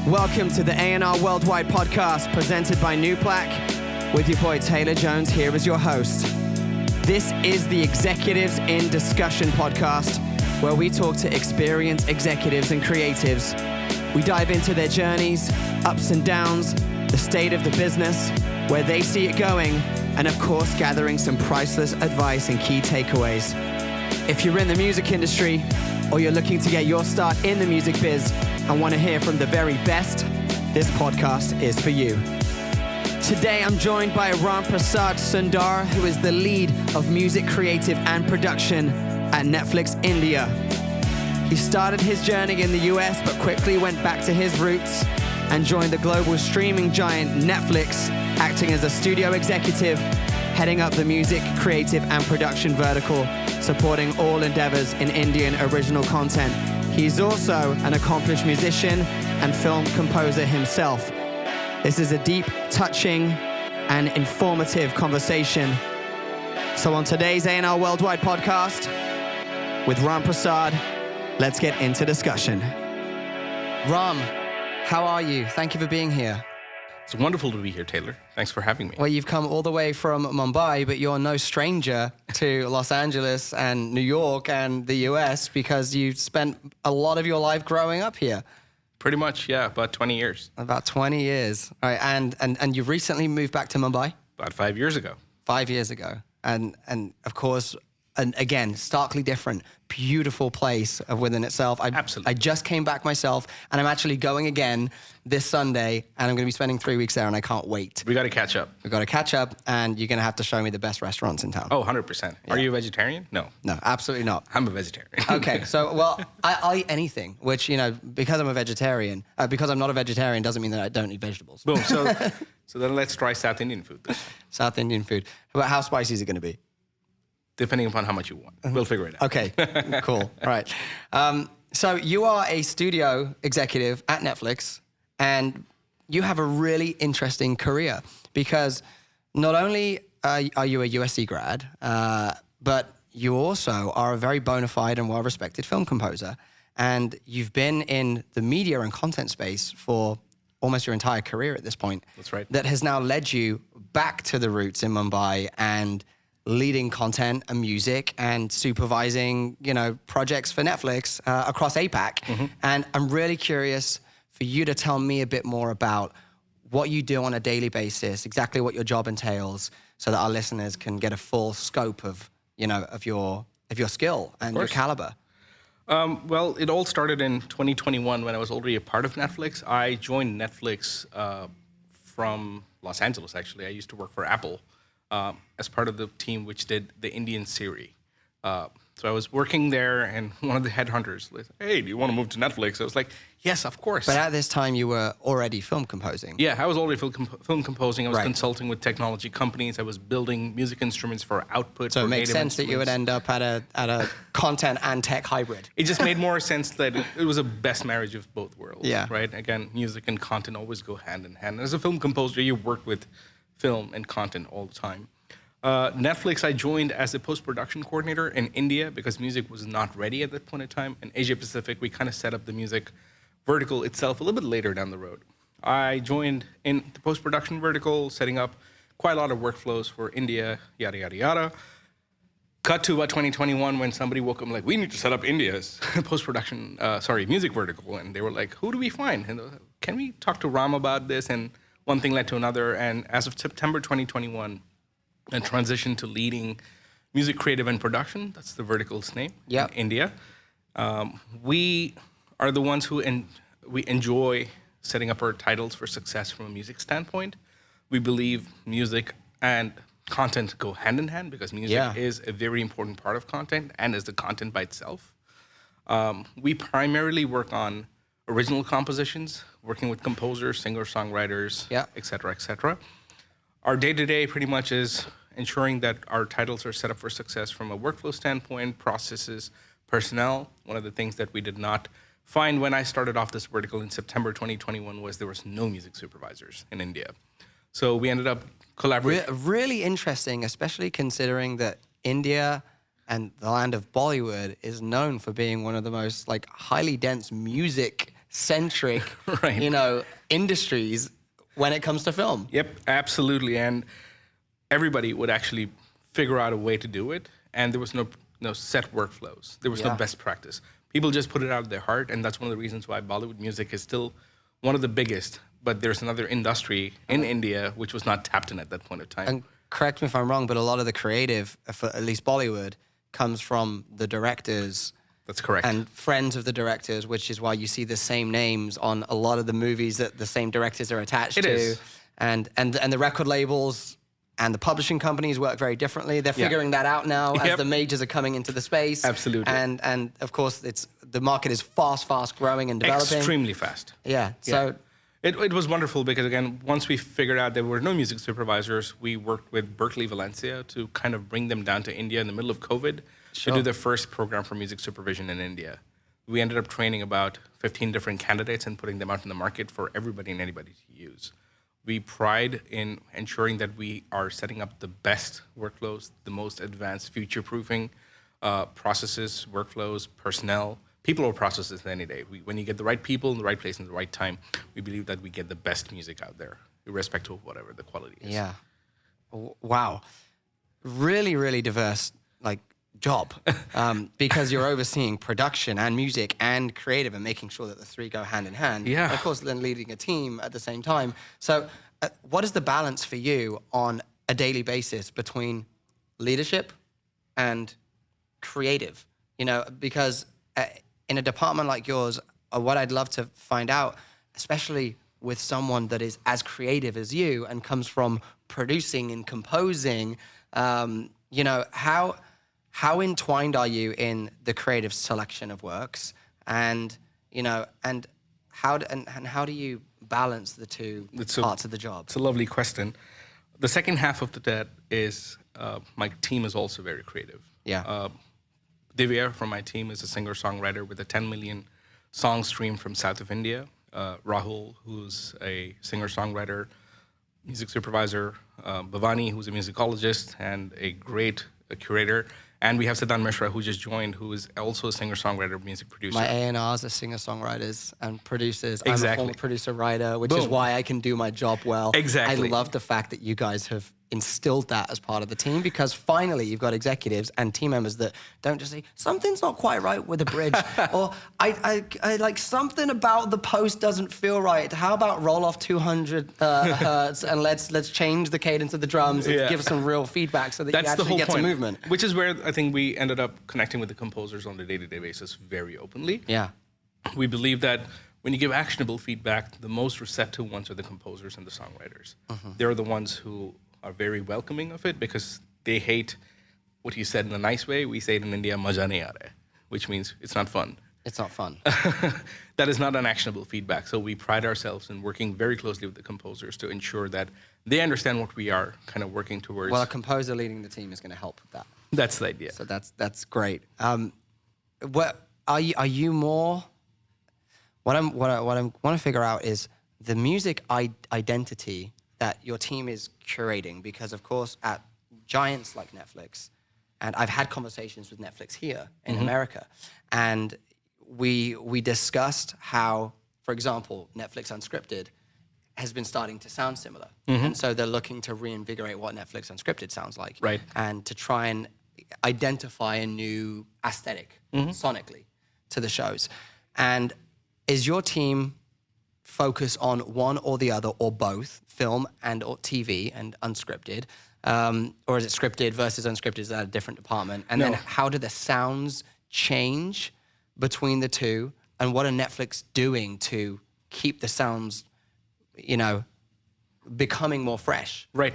Welcome to the A&R Worldwide podcast presented by Nuplak with your boy Taylor Jones here as your host. This is the Executives in Discussion podcast where we talk to experienced executives and creatives. We dive into their journeys, ups and downs, the state of the business, where they see it going, and of course gathering some priceless advice and key takeaways. If you're in the music industry or you're looking to get your start in the music biz and want to hear from the very best, this podcast is for you. Today I'm joined by Ramprasad Sundar, who is the lead of music creative and production at Netflix India. He started his journey in the US but quickly went back to his roots and joined the global streaming giant Netflix, acting as a studio executive, heading up the music, creative and production vertical, supporting all endeavors in Indian original content. He's also an accomplished musician and film composer himself. This is a deep, touching, and informative conversation. So on today's A&R Worldwide podcast with Ramprasad, let's get into discussion. Ram, how are you? Thank you for being here. It's wonderful to be here, Taylor. Thanks for having me. Well, you've come all the way from Mumbai, but you're no stranger to Los Angeles and New York and the US because you spent a lot of your life growing up here. Pretty much, yeah, about 20 years. About 20 years. All right, and you recently moved back to Mumbai? About 5 years ago. 5 years ago. And of course, and again, starkly different, beautiful place within itself. Absolutely. I just came back myself, and I'm actually going again this Sunday, and I'm going to be spending 3 weeks there, and I can't wait. We got to catch up. We've got to catch up, and you're going to have to show me the best restaurants in town. Oh, 100%. Yeah. Are you a vegetarian? No. No, absolutely not. I'm a vegetarian. Okay, so, well, I'll eat anything, which, you know, because I'm a vegetarian, because I'm not a vegetarian doesn't mean that I don't eat vegetables. Boom. So then let's try South Indian food then. South Indian food. How spicy is it going to be? Depending upon how much you want. We'll figure it out. Okay, cool. All right. So you are a studio executive at Netflix, and you have a really interesting career because not only are you a USC grad, but you also are a very bona fide and well-respected film composer. And you've been in the media and content space for almost your entire career at this point. That's right. That has now led you back to the roots in Mumbai and leading content and music and supervising, you know, projects for Netflix across APAC. Mm-hmm. And I'm really curious for you to tell me a bit more about what you do on a daily basis, exactly what your job entails, so that our listeners can get a full scope of, you know, of your skill and your caliber. Well, it all started in 2021 when I was already a part of Netflix. I joined Netflix from Los Angeles, actually. I used to work for Apple. As part of the team which did the Indian series. So I was working there, and one of the headhunters was, hey, do you want to move to Netflix? I was like, yes, of course. But at this time, you were already film composing. Yeah, I was already film composing. I was consulting with technology companies. I was building music instruments for output. So it makes sense that you would end up at a content and tech hybrid. It just made more sense that it was a best marriage of both worlds. Yeah. Right? Again, music and content always go hand in hand. As a film composer, you work with film and content all the time. Netflix, I joined as a post-production coordinator in India because music was not ready at that point in time. In Asia-Pacific, we kind of set up the music vertical itself a little bit later down the road. I joined in the post-production vertical, setting up quite a lot of workflows for India, yada, yada, yada. Cut to about 2021 when somebody woke up like, we need to set up India's post-production, music vertical. And they were like, who do we find? And they were like, can we talk to Ram about this? And one thing led to another. And as of September 2021, and transitioned to leading music creative and production. That's the vertical's name in India. We are the ones who we enjoy setting up our titles for success from a music standpoint. We believe music and content go hand in hand because music is a very important part of content and is the content by itself. We primarily work on original compositions, working with composers, singer-songwriters, et cetera, et cetera. Our day-to-day pretty much is ensuring that our titles are set up for success from a workflow standpoint, processes, personnel. One of the things that we did not find when I started off this vertical in September 2021 was there was no music supervisors in India. So we ended up collaborating. Really interesting, especially considering that India and the land of Bollywood is known for being one of the most highly dense music centric, Right. industries when it comes to film. Yep, absolutely. And everybody would actually figure out a way to do it. And there was no set workflows. There was no Yeah. best practice. People just put it out of their heart. And that's one of the reasons why Bollywood music is still one of the biggest. But there's another industry in India which was not tapped in at that point of time. And correct me if I'm wrong, but a lot of the creative, for at least Bollywood, comes from the directors. That's correct. And friends of the directors, which is why you see the same names on a lot of the movies that the same directors are attached to. is. And the record labels and the publishing companies work very differently. They're figuring that out now as Yep. the majors are coming into the space. Absolutely. And of course, the market is fast growing and developing. Extremely fast. Yeah. So It was wonderful because, again, once we figured out there were no music supervisors, we worked with Berkeley Valencia to kind of bring them down to India in the middle of COVID to do the first program for music supervision in India. We ended up training about 15 different candidates and putting them out in the market for everybody and anybody to use. We pride in ensuring that we are setting up the best workflows, the most advanced future-proofing processes, workflows, personnel, people or processes any day. When you get the right people in the right place in the right time, we believe that we get the best music out there, irrespective of whatever the quality is. yeah. Wow. Really, really diverse, job, because you're overseeing production and music and creative and making sure that the three go hand in hand. Yeah. And of course, then leading a team at the same time. So what is the balance for you on a daily basis between leadership and creative? Because in a department like yours, what I'd love to find out, especially with someone that is as creative as you and comes from producing and composing, how entwined are you in the creative selection of works, and how do you balance the two parts of the job? It's a lovely question. The second half of that is my team is also very creative. Yeah. Divya from my team is a singer-songwriter with a 10 million song stream from south of India. Rahul, who's a singer-songwriter, music supervisor. Bhavani, who's a musicologist and a great curator. And we have Siddhant Mishra, who just joined, who is also a singer-songwriter, music producer. My A&Rs are singer-songwriters and producers. I'm a Exactly. former producer-writer, which is Boom. why I can do my job well. Exactly. I love the fact that you guys have instilled that as part of the team, because finally you've got executives and team members that don't just say, something's not quite right with the bridge, or I like something about the post doesn't feel right. How about roll off 200 hertz and let's change the cadence of the drums and give some real feedback so that you actually get some movement. Which is where I think we ended up connecting with the composers on a day-to-day basis very openly. Yeah. We believe that when you give actionable feedback, the most receptive ones are the composers and the songwriters. They're the ones who are very welcoming of it because they hate what you said in a nice way. We say it in India, maja nahi aa raha hai, which means it's not fun. It's not fun. That is not an actionable feedback. So we pride ourselves in working very closely with the composers to ensure that they understand what we are kind of working towards. Well, a composer leading the team is going to help with that. That's the idea. So that's great. What are you more? What I want to figure out is the music identity that your team is curating, because of course at giants like Netflix, and I've had conversations with Netflix here in America, and we discussed how, for example, Netflix Unscripted has been starting to sound similar, and so they're looking to reinvigorate what Netflix Unscripted sounds like, Right. and to try and identify a new aesthetic sonically to the shows. And is your team focus on one or the other or both, film and or TV and unscripted, or is it scripted versus unscripted? Is that a different department? And then how do the sounds change between the two, and what are Netflix doing to keep the sounds, becoming more fresh? Right.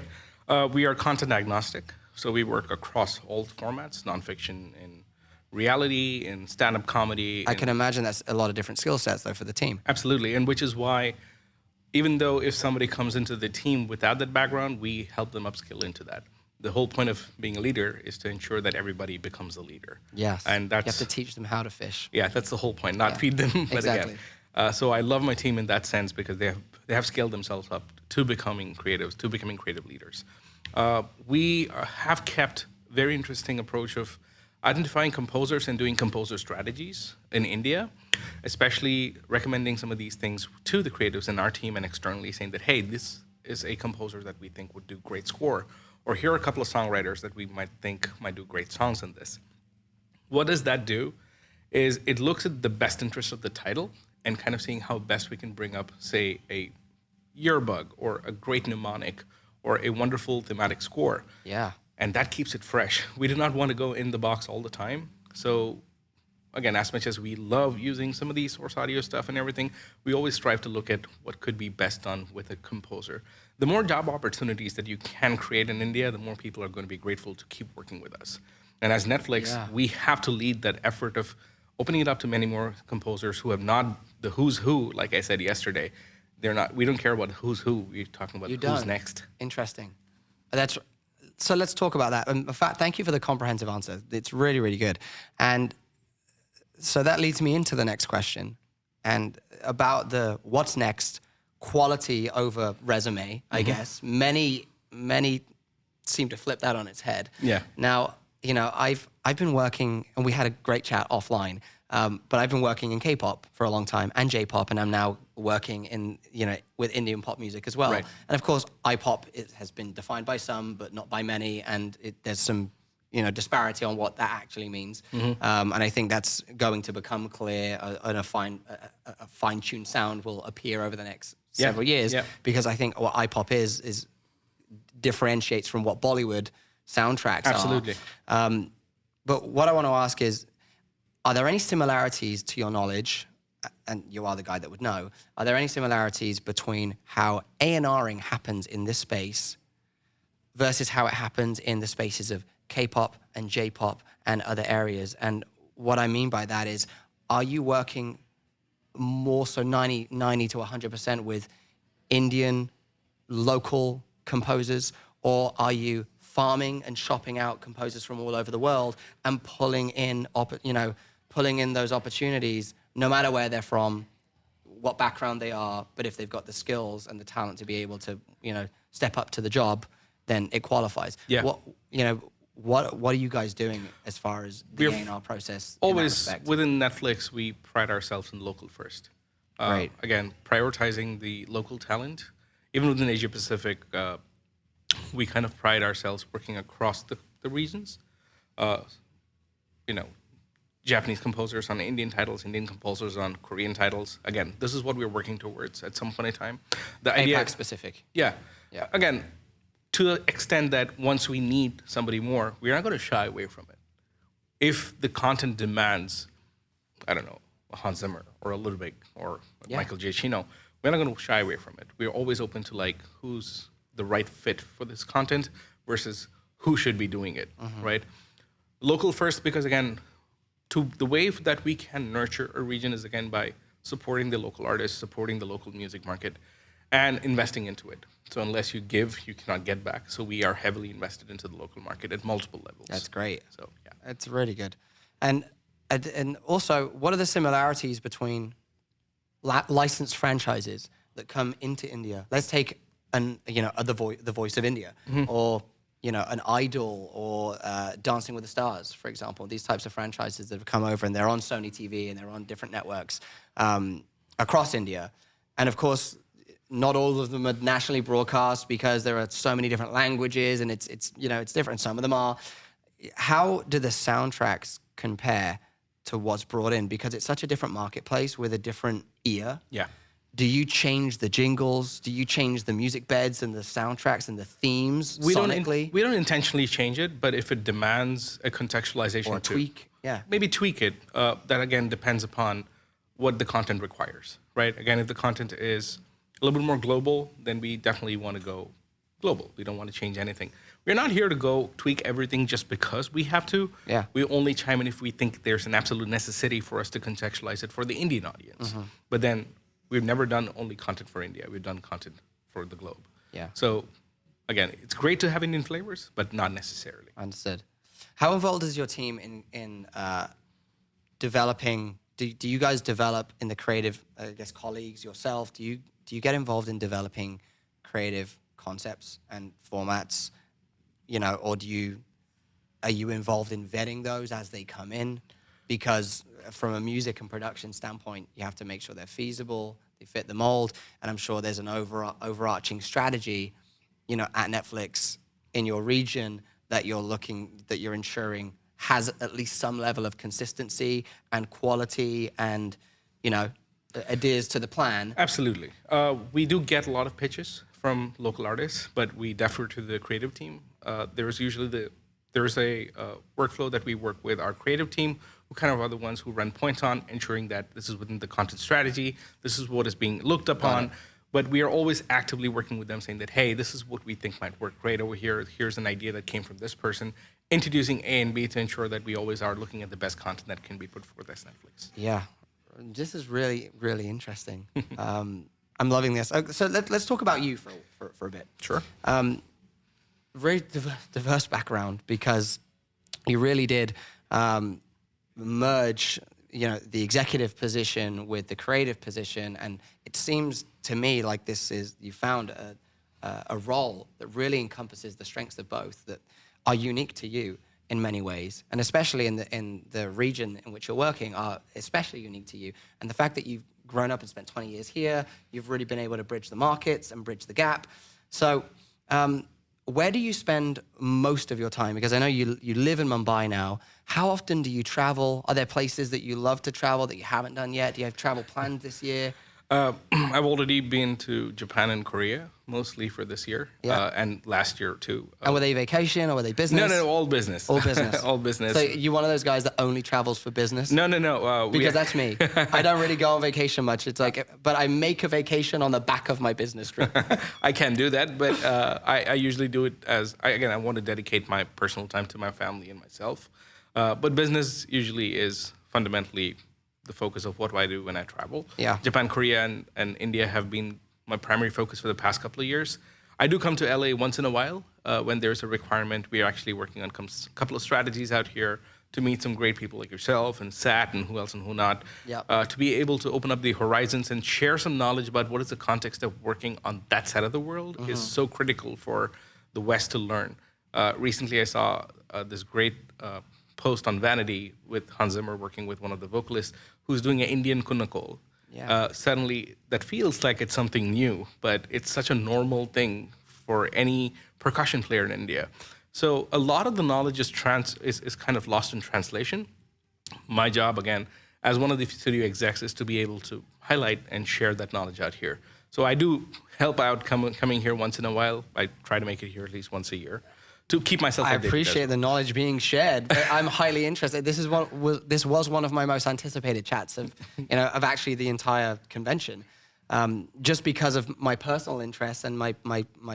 We are content agnostic, so we work across all formats, nonfiction and reality and stand-up comedy. I can imagine that's a lot of different skill sets, though, for the team. Absolutely, and which is why, even though if somebody comes into the team without that background, we help them upskill into that. The whole point of being a leader is to ensure that everybody becomes a leader. Yes, and that's, you have to teach them how to fish. Yeah, that's the whole point, not feed them. But exactly. Again, so I love my team in that sense because they have scaled themselves up to becoming creatives, to becoming creative leaders. We have kept very interesting approach of identifying composers and doing composer strategies in India, especially recommending some of these things to the creatives in our team and externally, saying that, hey, this is a composer that we think would do great score, or here are a couple of songwriters that we might think might do great songs in this. What does that do? Is it looks at the best interest of the title and kind of seeing how best we can bring up, say, a yearbug or a great mnemonic or a wonderful thematic score. Yeah. And that keeps it fresh. We do not want to go in the box all the time. So again, as much as we love using some of the source audio stuff and everything, we always strive to look at what could be best done with a composer. The more job opportunities that you can create in India, the more people are going to be grateful to keep working with us. And as Netflix, we have to lead that effort of opening it up to many more composers who have not the who's who, like I said yesterday. They're not. We don't care about who's who. We're talking about who's next. Interesting. So let's talk about that. In fact, thank you for the comprehensive answer. It's really, really good. And so that leads me into the next question, and about the what's next, quality over resume, I guess. Many seem to flip that on its head. Yeah. Now, I've been working, and we had a great chat offline, but I've been working in K-pop for a long time and J-pop, and I'm now working in, with Indian pop music as well. Right. And of course, I-pop has been defined by some, but not by many, and there's some, disparity on what that actually means. And I think that's going to become clear, and a fine-tuned sound will appear over the next several years, because I think what I-pop is differentiates from what Bollywood soundtracks Absolutely. are. But what I want to ask is, are there any similarities to your knowledge, and you are the guy that would know, are there any similarities between how A&Ring happens in this space versus how it happens in the spaces of K-pop and J-pop and other areas? And what I mean by that is, are you working more so 90 to 100% with Indian local composers, or are you farming and shopping out composers from all over the world and pulling in those opportunities, no matter where they're from, what background they are, but if they've got the skills and the talent to be able to, step up to the job, then it qualifies. Yeah. What are you guys doing as far as the A&R process? Always within Netflix, we pride ourselves in local first. Right. Again, prioritizing the local talent. Even within Asia Pacific, we kind of pride ourselves working across the regions. Japanese composers on Indian titles, Indian composers on Korean titles. Again, this is what we're working towards at some point in time. The idea, APAC specific. Yeah. Again, to the extent that once we need somebody more, we're not going to shy away from it. If the content demands, I don't know, a Hans Zimmer or a Ludwig or Michael Giacchino, we're not going to shy away from it. We're always open to who's the right fit for this content versus who should be doing it, right? Local first, because again, the way that we can nurture a region is again by supporting the local artists, supporting the local music market, and investing into it. So unless you give, you cannot get back. So we are heavily invested into the local market at multiple levels. That's great. So yeah, that's really good. And also, what are the similarities between licensed franchises that come into India? Let's take the Voice of India, or an Idol, or Dancing with the Stars, for example. These types of franchises that have come over and they're on Sony TV and they're on different networks across India. And of course, not all of them are nationally broadcast because there are so many different languages and it's different. Some of them are. How do the soundtracks compare to what's brought in? Because it's such a different marketplace with a different ear. Yeah. Do you change the jingles? Do you change the music beds and the soundtracks and the themes sonically? We don't intentionally change it, but if it demands a contextualization or a tweak, maybe tweak it. That again depends upon what the content requires, right? Again, if the content is a little bit more global, then we definitely want to go global. We don't want to change anything. We're not here to go tweak everything just because we have to. Yeah. We only chime in if we think there's an absolute necessity for us to contextualize it for the Indian audience. But then we've never done only content for India. We've done content for the globe. Yeah. So, again, it's great to have Indian flavors, but not necessarily. Understood. How involved is your team in developing? Do you guys develop in the creative? I guess colleagues, yourself. Do you get involved in developing creative concepts and formats? Or do you are you involved in vetting those as they come in? Because from a music and production standpoint, you have to make sure they're feasible, they fit the mold, and I'm sure there's an overarching strategy, at Netflix in your region that you're ensuring has at least some level of consistency and quality and, adheres to the plan. Absolutely. We do get a lot of pitches from local artists, but we defer to the creative team. There's a workflow that we work with our creative team, who kind of are the ones who run points on ensuring that this is within the content strategy, this is what is being looked upon. But we are always actively working with them, saying that, hey, this is what we think might work great over here. Here's an idea that came from this person, introducing A and B to ensure that we always are looking at the best content that can be put forth as Netflix. Yeah, this is really, really interesting. I'm loving this. So let's talk about you for a bit. Sure. Very diverse background, because you really did merge, the executive position with the creative position, and it seems to me like you found a role that really encompasses the strengths of both that are unique to you in many ways, and especially in the region in which you're working are especially unique to you. And the fact that you've grown up and spent 20 years here, you've really been able to bridge the markets and bridge the gap. So where do you spend most of your time? Because I know you live in Mumbai now. How often do you travel? Are there places that you love to travel that you haven't done yet? Do you have travel planned this year? I've already been to Japan and Korea, mostly for this year, and last year too. And were they vacation or were they business? No, all business. All business. All business. So you're one of those guys that only travels for business? No. Because that's me. I don't really go on vacation much. It's like, but I make a vacation on the back of my business trip. I can do that, but I usually do it I want to dedicate my personal time to my family and myself. But business usually is fundamentally the focus of what I do when I travel. Yeah. Japan, Korea, and India have been my primary focus for the past couple of years. I do come to LA once in a while when there's a requirement. We are actually working on a couple of strategies out here to meet some great people like yourself and Sat and who else and who not, to be able to open up the horizons and share some knowledge about what is the context of working on that side of the world is so critical for the West to learn. Recently, I saw this great post on Vanity with Hans Zimmer working with one of the vocalists who's doing an Indian kunakol. Suddenly, that feels like it's something new, but it's such a normal thing for any percussion player in India. So a lot of the knowledge is kind of lost in translation. My job, again, as one of the studio execs, is to be able to highlight and share that knowledge out here. So I do help out coming here once in a while. I try to make it here at least once a year to keep myself updated. I appreciate the knowledge being shared. I'm highly interested. This was one of my most anticipated chats of actually the entire convention. Just because of my personal interests and my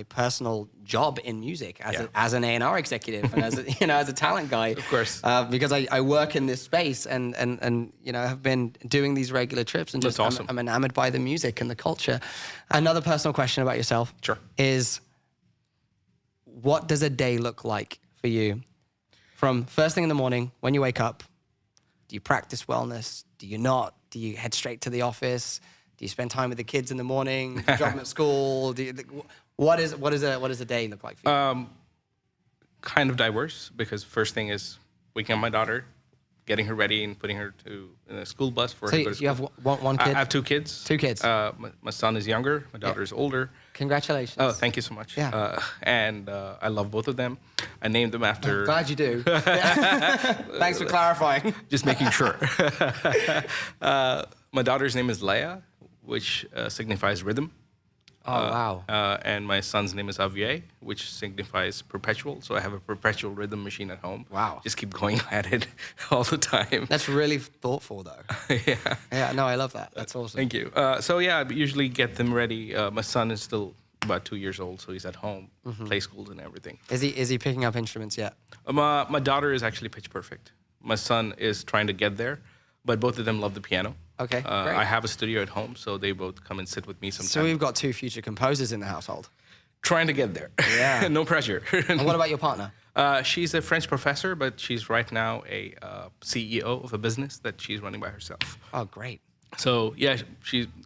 personal job in music as an A&R executive and as a talent guy. Of course. Because I work in this space and have been doing these regular trips and just awesome. I'm enamored by the music and the culture. Another personal question about yourself is, what does a day look like for you? From first thing in the morning, when you wake up, do you practice wellness? Do you not? Do you head straight to the office? Do you spend time with the kids in the morning? Do you drop them at school? What does a day look like for you? Kind of diverse, because first thing is waking up my daughter, getting her ready and putting her in a school bus for her to go to school. You have one kid? I have two kids. Two kids. My son is younger. My daughter is older. Congratulations. Oh, thank you so much. Yeah. And I love both of them. I named them after... I'm glad you do. Thanks for clarifying. Just making sure. My daughter's name is Leia, which signifies rhythm. Oh, wow. And my son's name is Avyay, which signifies perpetual. So I have a perpetual rhythm machine at home. Wow. Just keep going at it all the time. That's really thoughtful, though. Yeah, no, I love that. That's awesome. Thank you. So yeah, I usually get them ready. My son is still about 2 years old, so he's at home, play schools and everything. Is he picking up instruments yet? My daughter is actually pitch perfect. My son is trying to get there, but both of them love the piano. Okay, great. I have a studio at home, so they both come and sit with me sometimes. So we've got two future composers in the household. Trying to get there. Yeah. No pressure. And what about your partner? She's a French professor, but she's right now a CEO of a business that she's running by herself. Oh, great. So yeah,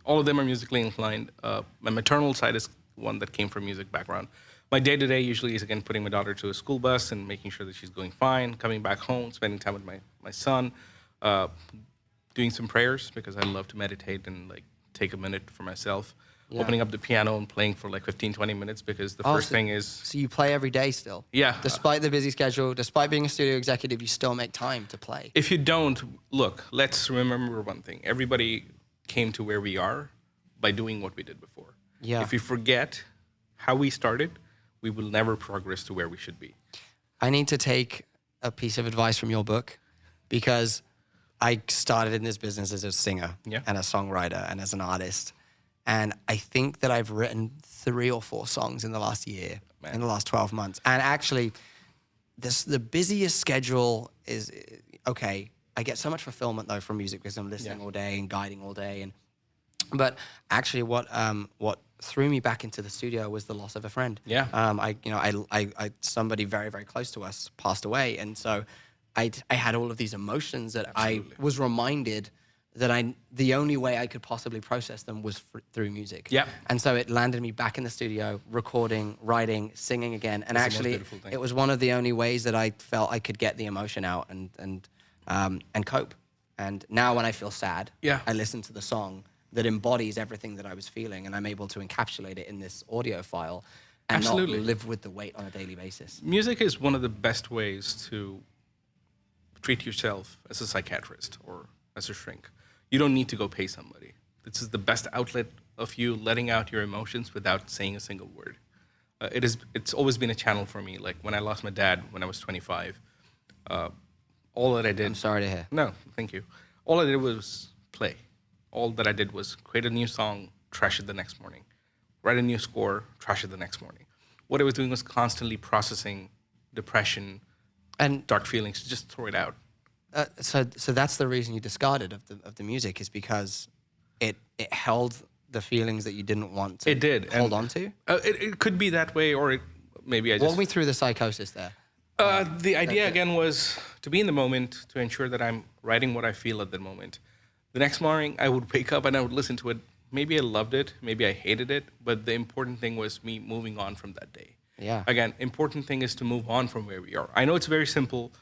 all of them are musically inclined. My maternal side is one that came from music background. My day-to-day usually is, again, putting my daughter to a school bus and making sure that she's going fine, coming back home, spending time with my son, doing some prayers because I love to meditate and like take a minute for myself, opening up the piano and playing for like 15, 20 minutes because the first thing is... So you play every day still? Yeah. Despite the busy schedule, despite being a studio executive, you still make time to play? If you don't, look, let's remember one thing. Everybody came to where we are by doing what we did before. Yeah. If we forget how we started, we will never progress to where we should be. I need to take a piece of advice from your book because I started in this business as a singer and a songwriter and as an artist. And I think that I've written 3 or 4 songs in the last year, in the last 12 months. And actually, the busiest schedule is, okay, I get so much fulfillment though from music because I'm listening all day and guiding all day. But actually what threw me back into the studio was the loss of a friend. Yeah. Somebody very, very close to us passed away. And so I had all of these emotions that I was reminded that the only way I could possibly process them was through music. Yeah. And so it landed me back in the studio, recording, writing, singing again. And actually, it was one of the only ways that I felt I could get the emotion out and cope. And now when I feel sad, I listen to the song that embodies everything that I was feeling, and I'm able to encapsulate it in this audio file and not live with the weight on a daily basis. Music is one of the best ways to treat yourself as a psychiatrist or as a shrink. You don't need to go pay somebody. This is the best outlet of you letting out your emotions without saying a single word. It's always been a channel for me. Like when I lost my dad when I was 25, all that I did... I'm sorry to hear. No, thank you. All I did was play. All that I did was create a new song, trash it the next morning. Write a new score, trash it the next morning. What I was doing was constantly processing depression and dark feelings, just throw it out. So that's the reason you discarded of the music, is because it held the feelings that you didn't want to hold on to? It could be that way, or maybe I just... Walk me through the psychosis there. The idea, again, was to be in the moment, to ensure that I'm writing what I feel at the moment. The next morning, I would wake up and I would listen to it. Maybe I loved it, maybe I hated it, but the important thing was me moving on from that day. Yeah. Again, important thing is to move on from where we are. I know it's very simple.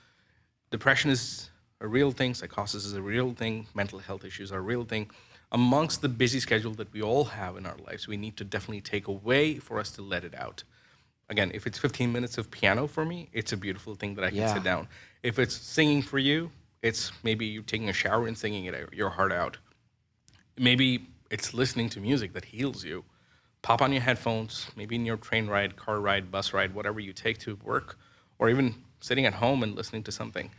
Depression is a real thing. Psychosis is a real thing. Mental health issues are a real thing. Amongst the busy schedule that we all have in our lives, we need to definitely take a way for us to let it out. Again, if it's 15 minutes of piano for me, it's a beautiful thing that I can sit down. If it's singing for you, it's maybe you taking a shower and singing your heart out. Maybe it's listening to music that heals you. Pop on your headphones, maybe in your train ride, car ride, bus ride, whatever you take to work, or even sitting at home and listening to something.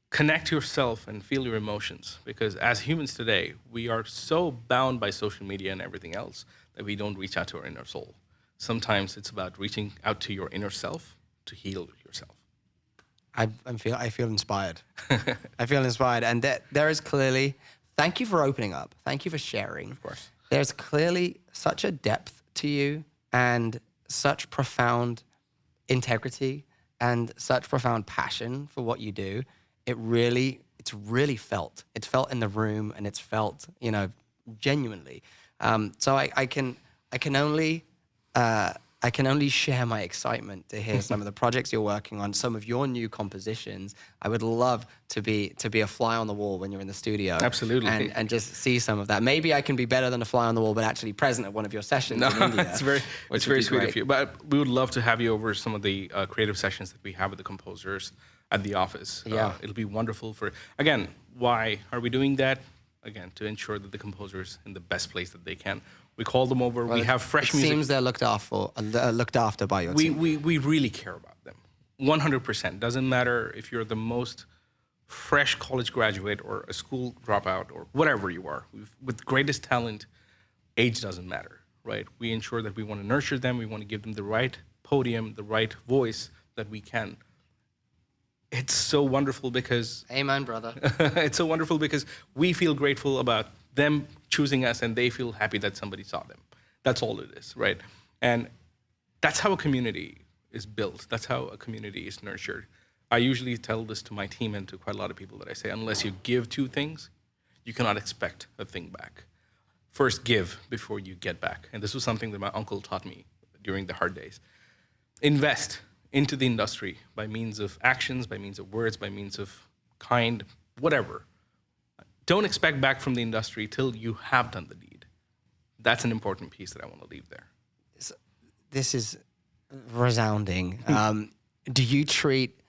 Connect yourself and feel your emotions, because as humans today, we are so bound by social media and everything else that we don't reach out to our inner soul. Sometimes it's about reaching out to your inner self to heal yourself. I feel inspired. I feel inspired, and there is clearly. Thank you for opening up. Thank you for sharing. Of course. There's clearly such a depth to you and such profound integrity and such profound passion for what you do. It's really felt. It's felt in the room, and it's felt, genuinely. So I can only share my excitement to hear some of the projects you're working on, some of your new compositions. I would love to be a fly on the wall when you're in the studio. Absolutely. And just see some of that. Maybe I can be better than a fly on the wall, but actually present at one of your sessions in India. It's very sweet of you. But we would love to have you over some of the creative sessions that we have with the composers at the office. Yeah. It'll be wonderful again, why are we doing that? Again, to ensure that the composer's in the best place that they can. We call them over. We have fresh music. It seems they're looked after by your team. We really care about them. 100%. Doesn't matter if you're the most fresh college graduate or a school dropout or whatever you are. With greatest talent, age doesn't matter, right? We ensure that we want to nurture them. We want to give them the right podium, the right voice that we can. It's so wonderful because... Amen, brother. It's so wonderful because we feel grateful about them choosing us, and they feel happy that somebody saw them. That's all it is, right? And that's how a community is built. That's how a community is nurtured. I usually tell this to my team and to quite a lot of people that I say, unless you give 2 things, you cannot expect a thing back. First, give before you get back. And this was something that my uncle taught me during the hard days. invest into the industry by means of actions, by means of words, by means of kind, whatever. Don't expect back from the industry till you have done the deed. That's an important piece that I want to leave there. This is resounding. Do you treat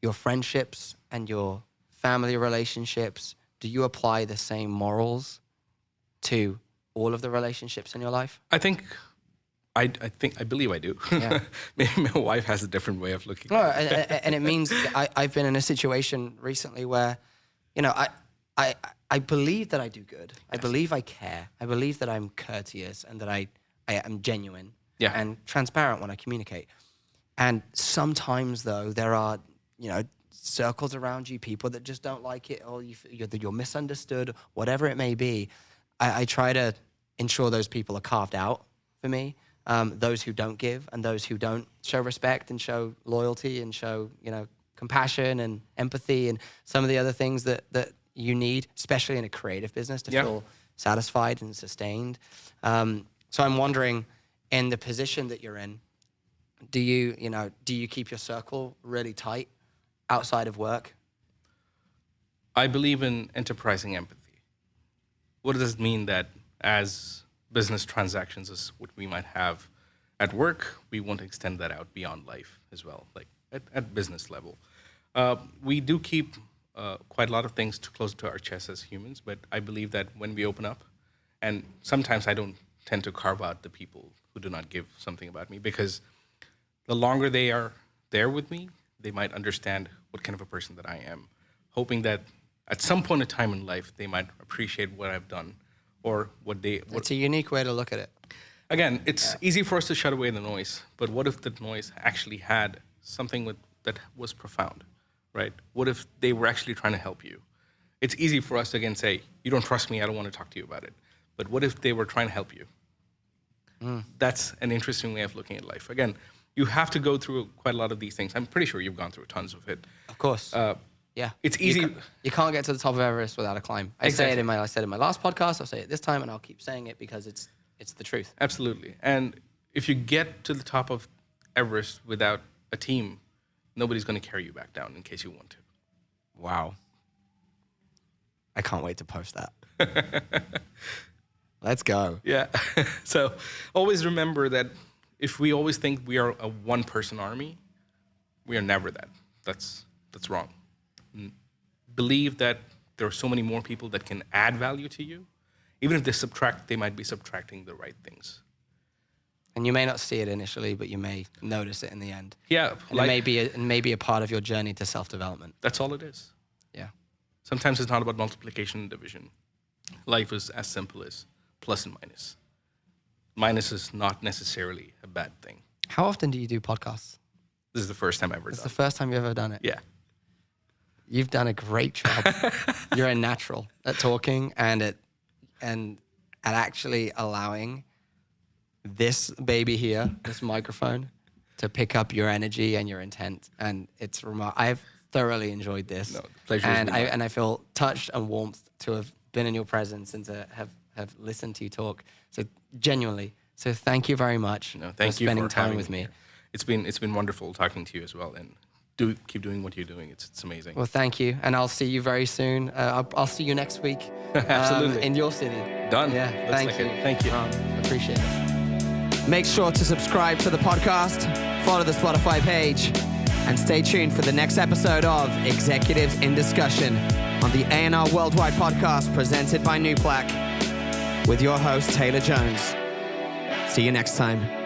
your friendships and your family relationships, do you apply the same morals to all of the relationships in your life? I believe I do. Yeah. Maybe my wife has a different way of looking No, at it. and it means I've been in a situation recently where, I believe that I do good. Yes. I believe I care. I believe that I'm courteous and that I am genuine and transparent when I communicate. And sometimes, though, there are, circles around you, people that just don't like it, or you're misunderstood, whatever it may be. I try to ensure those people are carved out for me. Those who don't give and those who don't show respect and show loyalty and show, compassion and empathy and some of the other things that you need, especially in a creative business, to feel satisfied and sustained. So I'm wondering, in the position that you're in, do you keep your circle really tight outside of work? I believe in enterprising empathy. What does it mean that as business transactions is what we might have at work, we want to extend that out beyond life as well, like at business level. We do keep quite a lot of things too close to our chest as humans, but I believe that when we open up, and sometimes I don't tend to carve out the people who do not give something about me, because the longer they are there with me, they might understand what kind of a person that I am, hoping that at some point in time in life, they might appreciate what I've done or It's a unique way to look at it. Again, it's easy for us to shut away the noise, but what if the noise actually had something that was profound, right? What if they were actually trying to help you? It's easy for us to, again, say, you don't trust me, I don't want to talk to you about it. But what if they were trying to help you? That's an interesting way of looking at life. Again, you have to go through quite a lot of these things. I'm pretty sure you've gone through tons of it. Of course. Yeah. It's easy. You can't get to the top of Everest without a climb. I said it in my last podcast, I'll say it this time, and I'll keep saying it because it's the truth. Absolutely. And if you get to the top of Everest without a team, nobody's going to carry you back down in case you want to. Wow. I can't wait to post that. Let's go. Yeah. So always remember that if we always think we are a one-person army, we are never that. That's wrong. Believe that there are so many more people that can add value to you. Even if they subtract, they might be subtracting the right things. And you may not see it initially, but you may notice it in the end. Yeah. And it may be a part of your journey to self-development. That's all it is. Yeah. Sometimes it's not about multiplication and division. Life is as simple as plus and minus. Minus is not necessarily a bad thing. How often do you do podcasts? This is the first time I've ever done it. It's the first time you've ever done it? Yeah. You've done a great job. You're a natural at talking and at actually allowing this baby here, this microphone, to pick up your energy and your intent. And it's I've thoroughly enjoyed this. No, the pleasure is mine. And I feel touched and warmed to have been in your presence and to have listened to you talk. So genuinely. So thank you very much for spending time with me. Here. It's been wonderful talking to you as well, and keep doing what you're doing. It's amazing. Well, thank you, and I'll see you very soon. I'll see you next week. Absolutely. In your city. Done. Yeah. Thank you. Thank you. Appreciate it. Make sure to subscribe to the podcast, follow the Spotify page, and stay tuned for the next episode of Executives in Discussion on the A&R Worldwide podcast presented by Nuplak with your host, Taylor Jones. See you next time.